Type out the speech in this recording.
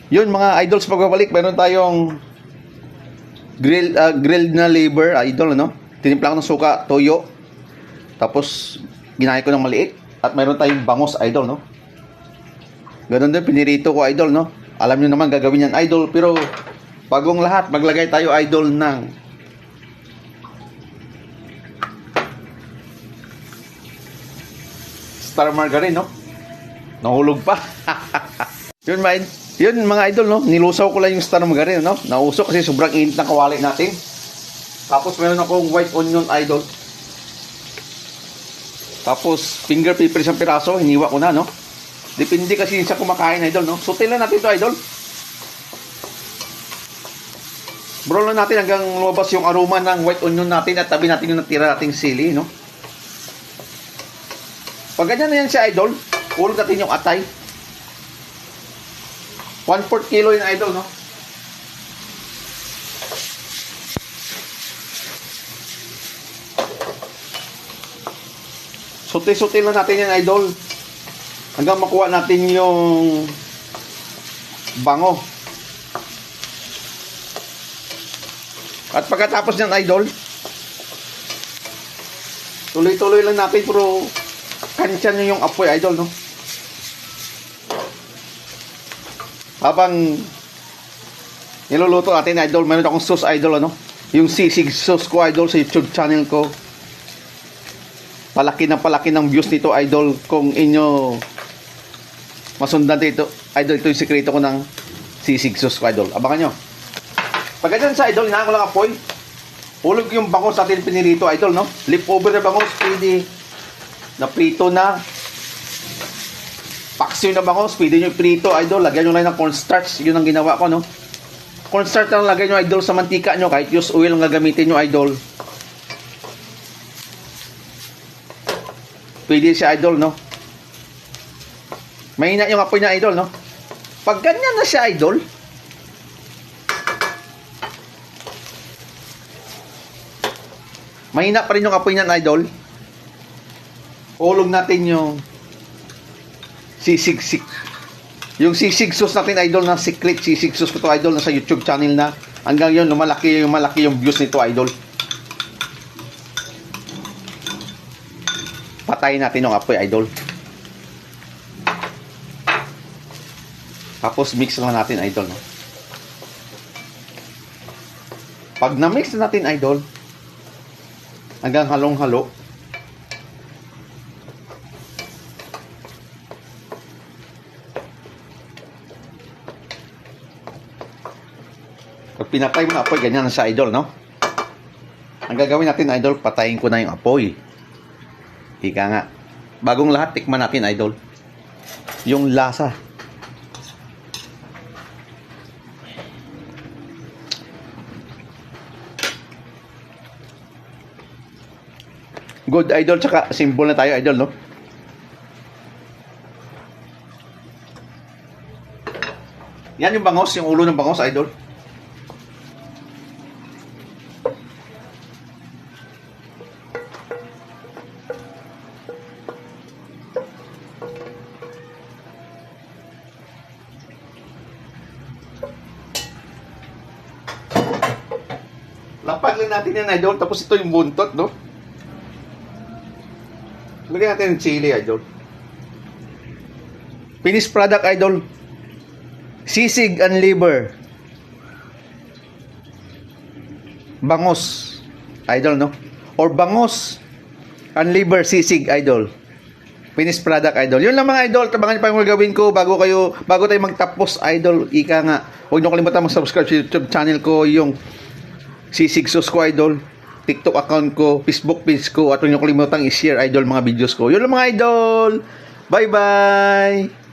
Yun mga idols, pagbabalik, meron tayong grilled na liver, idol, ano? Tinimpla ko ng suka, toyo. Tapos, ginaya ko ng maliit. At meron tayong bangos, idol, no? Ganun din, pinirito ko, idol, no? Alam nyo naman, gagawin yan, idol. Pero, bagong lahat, maglagay tayo, idol, ng star margarine, no? Nahulog pa. Yun mga idol, no? Nilusaw ko lang yung star margarine, no? Nausok kasi sobrang init ng kawali natin. Tapos meron akong white onion, idol. Tapos finger pepper isang piraso, hiniwa ko na, no? Depende kasi sa kumakain, idol, no? Sutil lang natin to, idol. Brown lang natin hanggang lumabas yung aroma ng white onion natin at tabi natin yung natira nating sili, no? Pag ganyan na yan siya, idol, ulog natin yung atay. 1/4 kilo yung idol, no? Suti-suti lang natin yan, idol. Hanggang makuha natin yung bango. At pagkatapos niyan, idol, tuloy-tuloy lang natin, pero kansya nyo yung apoy, idol, no? Habang niluluto natin, idol, meron akong sauce, idol, ano? Yung sisig sauce ko, idol, sa YouTube channel ko. Palaki ng views nito, idol. Kung inyo masundan dito, idol, ito yung sekreto ko ng sisig sauce ko, idol. Abangan nyo. Pag ganyan sa idol, hinaan ko lang apoy. Hulog yung bangos natin pinirito, idol, no? Leftover na bangos, pwede na prito na. Paksiw na bangos, pwede nyo prito, idol. Lagyan nyo lang ng cornstarch. Yun ang ginawa ko, no? Cornstarch lang lagyan nyo, idol, sa mantika nyo. Kahit use oil ang gagamitin nyo, idol. Pwede siya, idol, no? Mahina yung apoy na, idol, no? Pag ganyan na siya, idol, mahina pa rin yung apoy niyan, idol. Ulog natin yung sisig. Yung sisig sauce natin, idol, na secret sisig sauce ko to, idol, na sa YouTube channel na. Hanggang yun, malaki yung views nito, idol. Patayin natin yung apoy, idol. Tapos mix lang natin, idol, no? Pag na-mix na natin, idol, hanggang halong-halo, pag pinatay mo na apoy, ganyan na sa idol, no? Ang gagawin natin, idol, patayin ko na yung apoy. Ika nga. Bagong lahat, tikman natin, idol, yung lasa. Good, idol, tsaka simple na tayo, idol, no? Yan yung bangos, yung ulo ng bangos, idol. Lapag lang natin yan, idol. Tapos ito yung buntot, no? Lagyan natin ng chili, idol. Finished product, idol. Sisig and liver. Bangos, idol, no? Or bangos and liver sisig, idol. Finished product, idol. Yun lang mga idol. Tabangan nyo pa yung gagawin ko bago tayo magtapos, idol. Ika nga. Huwag nyo kalimutan mag-subscribe sa YouTube channel ko, yung sisig sauce ko, idol. TikTok account ko, Facebook page ko, at huwag nyo kalimutan i-share, idol, mga videos ko. Yun lang mga idol. Bye-bye!